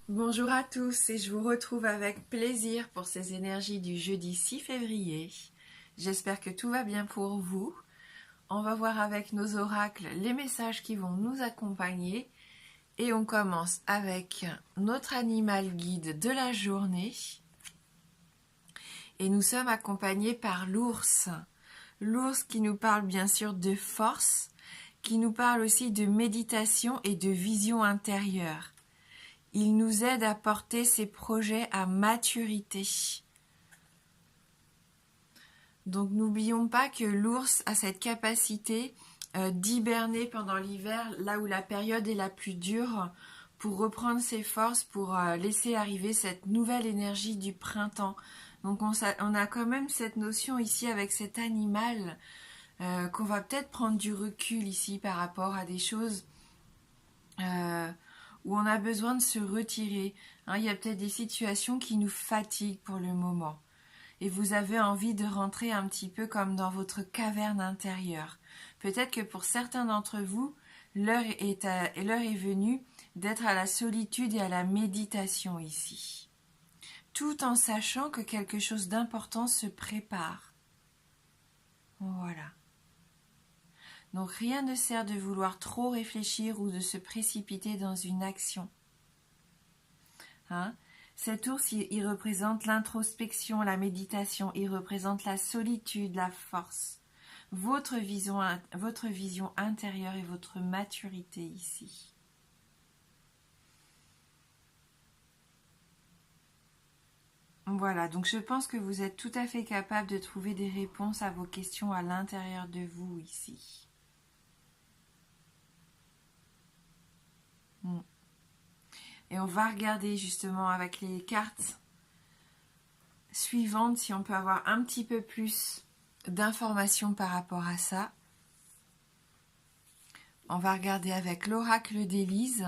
Bonjour à tous et je vous retrouve avec plaisir pour ces énergies du jeudi 6 février. J'espère que tout va bien pour vous. On va voir avec nos oracles les messages qui vont nous accompagner et on commence avec notre animal guide de la journée. Et nous sommes accompagnés par l'ours. L'ours qui nous parle bien sûr de force, qui nous parle aussi de méditation et de vision intérieure. Il nous aide à porter ses projets à maturité. Donc n'oublions pas que l'ours a cette capacité d'hiberner pendant l'hiver, là où la période est la plus dure, pour reprendre ses forces, pour laisser arriver cette nouvelle énergie du printemps. Donc on a quand même cette notion ici avec cet animal qu'on va peut-être prendre du recul ici par rapport à des choses où on a besoin de se retirer. Il y a peut-être des situations qui nous fatiguent pour le moment. Et vous avez envie de rentrer un petit peu comme dans votre caverne intérieure. Peut-être que pour certains d'entre vous, l'heure est venue d'être à la solitude et à la méditation ici. Tout en sachant que quelque chose d'important se prépare. Voilà. Donc rien ne sert de vouloir trop réfléchir ou de se précipiter dans une action. Cet ours, il représente l'introspection, la méditation, il représente la solitude, la force, votre vision intérieure et votre maturité ici. Voilà, donc je pense que vous êtes tout à fait capable de trouver des réponses à vos questions à l'intérieur de vous ici. Et on va regarder justement avec les cartes suivantes si on peut avoir un petit peu plus d'informations par rapport à ça. On va regarder avec l'oracle d'Élise.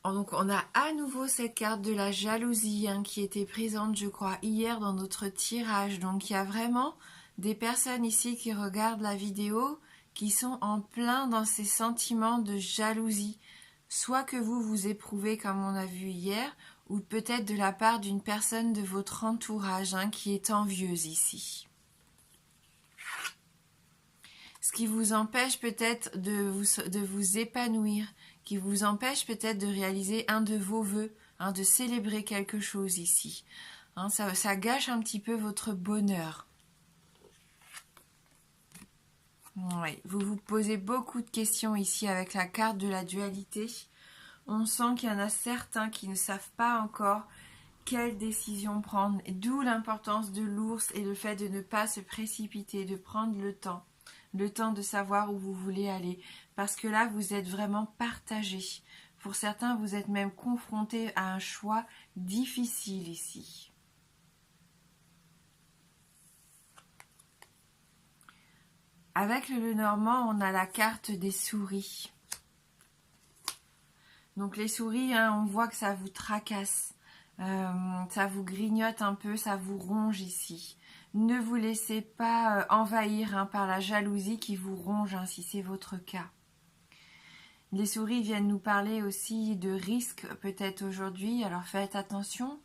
Donc on a à nouveau cette carte de la jalousie qui était présente je crois hier dans notre tirage. Donc il y a vraiment des personnes ici qui regardent la vidéo qui sont en plein dans ces sentiments de jalousie. Soit que vous éprouvez comme on a vu hier, ou peut-être de la part d'une personne de votre entourage qui est envieuse ici. Ce qui vous empêche peut-être de vous épanouir, qui vous empêche peut-être de réaliser un de vos vœux, de célébrer quelque chose ici. Ça gâche un petit peu votre bonheur. Oui, vous vous posez beaucoup de questions ici avec la carte de la dualité. On sent qu'il y en a certains qui ne savent pas encore quelle décision prendre, d'où l'importance de l'ours et le fait de ne pas se précipiter, de prendre le temps de savoir où vous voulez aller, parce que là vous êtes vraiment partagé. Pour certains vous êtes même confrontés à un choix difficile ici. Avec le Lenormand, on a la carte des souris. Donc les souris, on voit que ça vous tracasse, ça vous grignote un peu, ça vous ronge ici. Ne vous laissez pas envahir par la jalousie qui vous ronge, si c'est votre cas. Les souris viennent nous parler aussi de risques peut-être aujourd'hui, alors faites attention.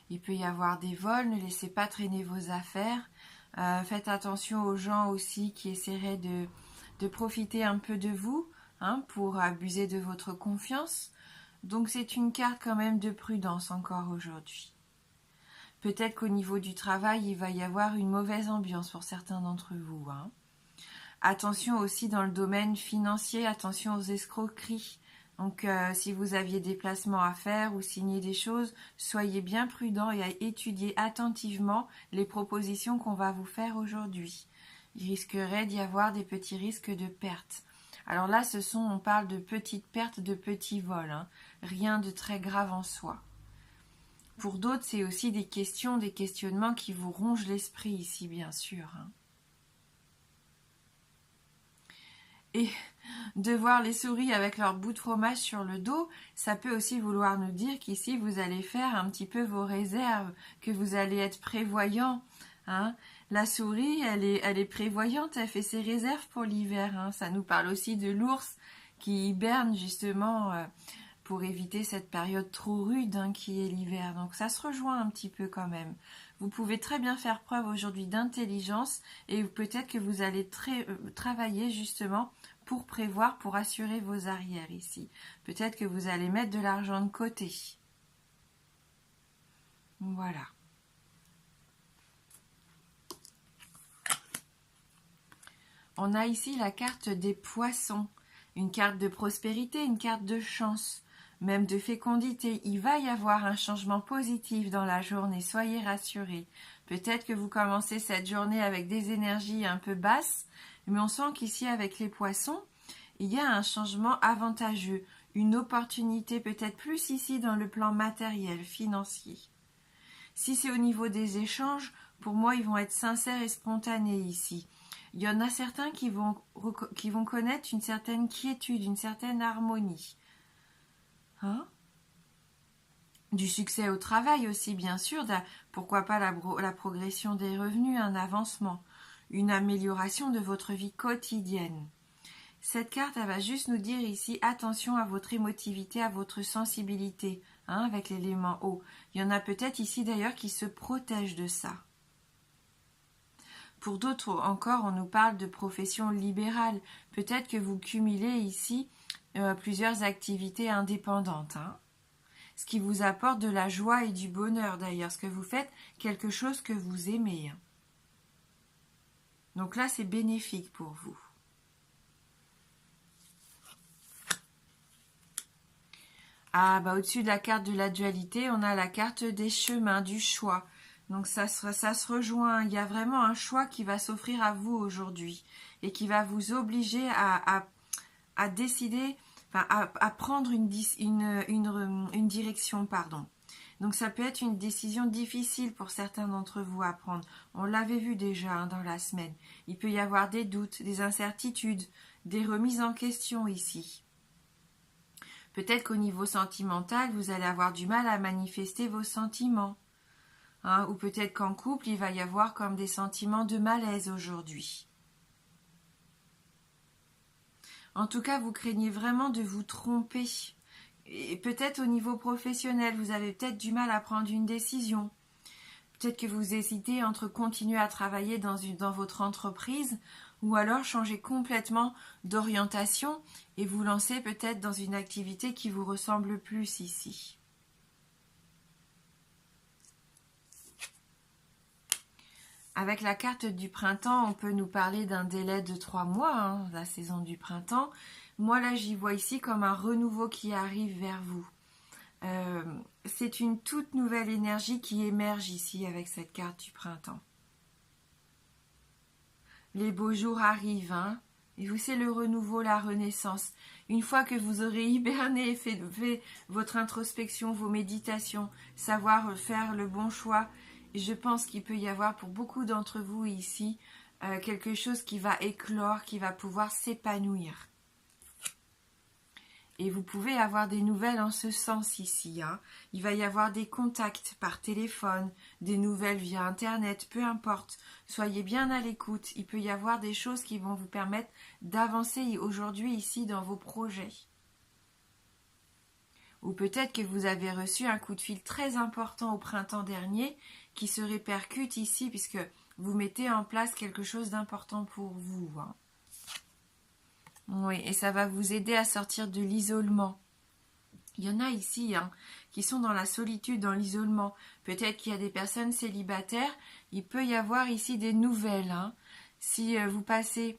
Il peut y avoir des vols, ne laissez pas traîner vos affaires. Faites attention aux gens aussi qui essaieraient de profiter un peu de vous pour abuser de votre confiance. Donc c'est une carte quand même de prudence encore aujourd'hui. Peut-être qu'au niveau du travail, il va y avoir une mauvaise ambiance pour certains d'entre vous. Attention aussi dans le domaine financier, attention aux escroqueries. Donc si vous aviez des placements à faire ou signer des choses, soyez bien prudents et étudiez attentivement les propositions qu'on va vous faire aujourd'hui. Il risquerait d'y avoir des petits risques de perte. Alors là, on parle de petites pertes, de petits vols, rien de très grave en soi. Pour d'autres, c'est aussi des questionnements qui vous rongent l'esprit ici, bien sûr. Et de voir les souris avec leur bout de fromage sur le dos, ça peut aussi vouloir nous dire qu'ici, vous allez faire un petit peu vos réserves, que vous allez être prévoyant. La souris, elle est prévoyante, elle fait ses réserves pour l'hiver. Hein. Ça nous parle aussi de l'ours qui hiberne justement pour éviter cette période trop rude hein, qui est l'hiver. Donc ça se rejoint un petit peu quand même. Vous pouvez très bien faire preuve aujourd'hui d'intelligence et peut-être que vous allez travailler justement pour prévoir, pour assurer vos arrières ici. Peut-être que vous allez mettre de l'argent de côté. Voilà. On a ici la carte des poissons, une carte de prospérité, une carte de chance, même de fécondité. Il va y avoir un changement positif dans la journée, soyez rassurés. Peut-être que vous commencez cette journée avec des énergies un peu basses, mais on sent qu'ici avec les poissons, il y a un changement avantageux, une opportunité peut-être plus ici dans le plan matériel, financier. Si c'est au niveau des échanges, pour moi, ils vont être sincères et spontanés ici. Il y en a certains qui vont connaître une certaine quiétude, une certaine harmonie. Hein? Du succès au travail aussi, bien sûr. Pourquoi pas la progression des revenus, un avancement, une amélioration de votre vie quotidienne. Cette carte, elle va juste nous dire ici, attention à votre émotivité, à votre sensibilité, hein, avec l'élément eau. Il y en a peut-être ici d'ailleurs qui se protègent de ça. Pour d'autres encore, on nous parle de profession libérale. Peut-être que vous cumulez ici plusieurs activités indépendantes. Hein. Ce qui vous apporte de la joie et du bonheur d'ailleurs. Ce que vous faites, quelque chose que vous aimez. Donc là, c'est bénéfique pour vous. Ah, bah au-dessus de la carte de la dualité, on a la carte des chemins, du choix. Donc ça se rejoint, il y a vraiment un choix qui va s'offrir à vous aujourd'hui et qui va vous obliger à décider, enfin, à prendre une direction, pardon. Donc ça peut être une décision difficile pour certains d'entre vous à prendre. On l'avait vu déjà hein, dans la semaine. Il peut y avoir des doutes, des incertitudes, des remises en question ici. Peut-être qu'au niveau sentimental, vous allez avoir du mal à manifester vos sentiments. Hein, ou peut-être qu'en couple, il va y avoir comme des sentiments de malaise aujourd'hui. En tout cas, vous craignez vraiment de vous tromper. Et peut-être au niveau professionnel, vous avez peut-être du mal à prendre une décision. Peut-être que vous hésitez entre continuer à travailler dans votre entreprise ou alors changer complètement d'orientation et vous lancer peut-être dans une activité qui vous ressemble plus ici. Avec la carte du printemps, on peut nous parler d'un délai de 3 mois, hein, la saison du printemps. Moi, là, j'y vois ici comme un renouveau qui arrive vers vous. C'est une toute nouvelle énergie qui émerge ici avec cette carte du printemps. Les beaux jours arrivent, hein, et vous, c'est le renouveau, la renaissance. Une fois que vous aurez hiberné et fait votre introspection, vos méditations, savoir faire le bon choix, je pense qu'il peut y avoir pour beaucoup d'entre vous ici quelque chose qui va éclore, qui va pouvoir s'épanouir. Et vous pouvez avoir des nouvelles en ce sens ici. Hein. Il va y avoir des contacts par téléphone, des nouvelles via Internet, peu importe. Soyez bien à l'écoute. Il peut y avoir des choses qui vont vous permettre d'avancer aujourd'hui ici dans vos projets. Ou peut-être que vous avez reçu un coup de fil très important au printemps dernier qui se répercute ici puisque vous mettez en place quelque chose d'important pour vous. Hein. Oui, et ça va vous aider à sortir de l'isolement. Il y en a ici hein, qui sont dans la solitude, dans l'isolement. Peut-être qu'il y a des personnes célibataires. Il peut y avoir ici des nouvelles. Hein. Si vous passez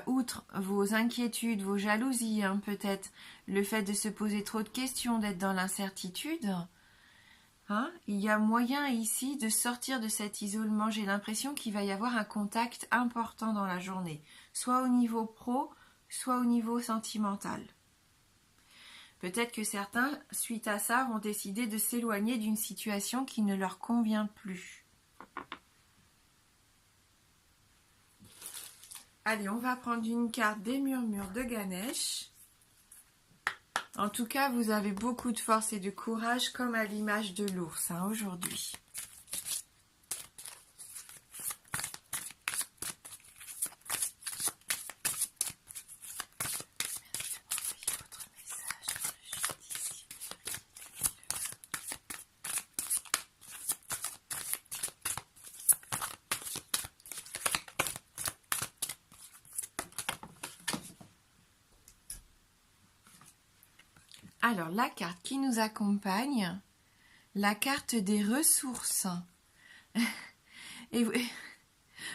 outre vos inquiétudes, vos jalousies, hein, peut-être le fait de se poser trop de questions, d'être dans l'incertitude, hein, il y a moyen ici de sortir de cet isolement. J'ai l'impression qu'il va y avoir un contact important dans la journée, soit au niveau pro, soit au niveau sentimental. Peut-être que certains, suite à ça, vont décider de s'éloigner d'une situation qui ne leur convient plus. Allez, on va prendre une carte des murmures de Ganesh. En tout cas, vous avez beaucoup de force et de courage, comme à l'image de l'ours hein, aujourd'hui. Alors, la carte qui nous accompagne, la carte des ressources. Et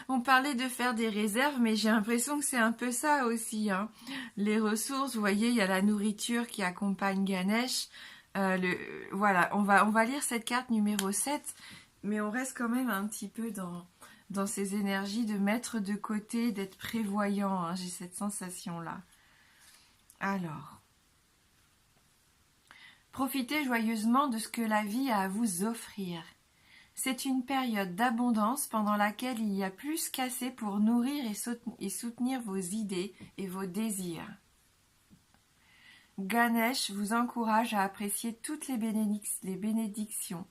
on parlait de faire des réserves, mais j'ai l'impression que c'est un peu ça aussi, hein. Les ressources, vous voyez, il y a la nourriture qui accompagne Ganesh. Voilà, on va lire cette carte numéro 7, mais on reste quand même un petit peu dans ces énergies de mettre de côté, d'être prévoyant, hein. J'ai cette sensation-là. Alors, profitez joyeusement de ce que la vie a à vous offrir. C'est une période d'abondance pendant laquelle il y a plus qu'assez pour nourrir et soutenir vos idées et vos désirs. Ganesh vous encourage à apprécier toutes les bénédictions,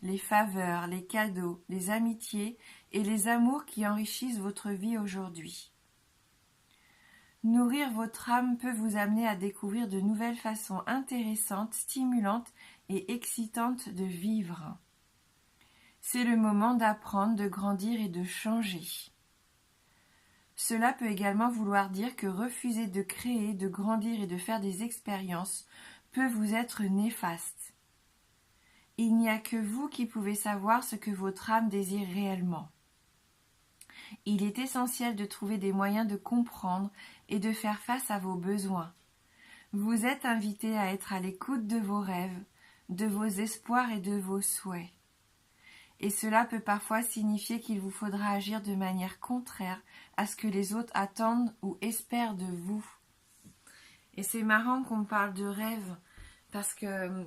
les faveurs, les cadeaux, les amitiés et les amours qui enrichissent votre vie aujourd'hui. Nourrir votre âme peut vous amener à découvrir de nouvelles façons intéressantes, stimulantes et excitantes de vivre. C'est le moment d'apprendre, de grandir et de changer. Cela peut également vouloir dire que refuser de créer, de grandir et de faire des expériences peut vous être néfaste. Il n'y a que vous qui pouvez savoir ce que votre âme désire réellement. Il est essentiel de trouver des moyens de comprendre et de faire face à vos besoins. Vous êtes invité à être à l'écoute de vos rêves, de vos espoirs et de vos souhaits. Et cela peut parfois signifier qu'il vous faudra agir de manière contraire à ce que les autres attendent ou espèrent de vous. Et c'est marrant qu'on parle de rêve, parce que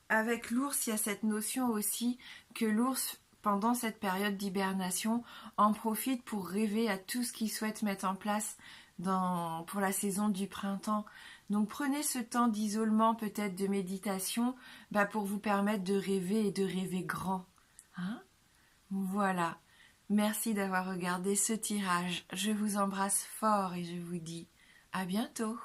avec l'ours, il y a cette notion aussi que l'ours, pendant cette période d'hibernation, en profite pour rêver à tout ce qu'il souhaite mettre en place pour la saison du printemps. Donc prenez ce temps d'isolement, peut-être de méditation, pour vous permettre de rêver et de rêver grand. Hein? Voilà. Merci d'avoir regardé ce tirage. Je vous embrasse fort et je vous dis à bientôt.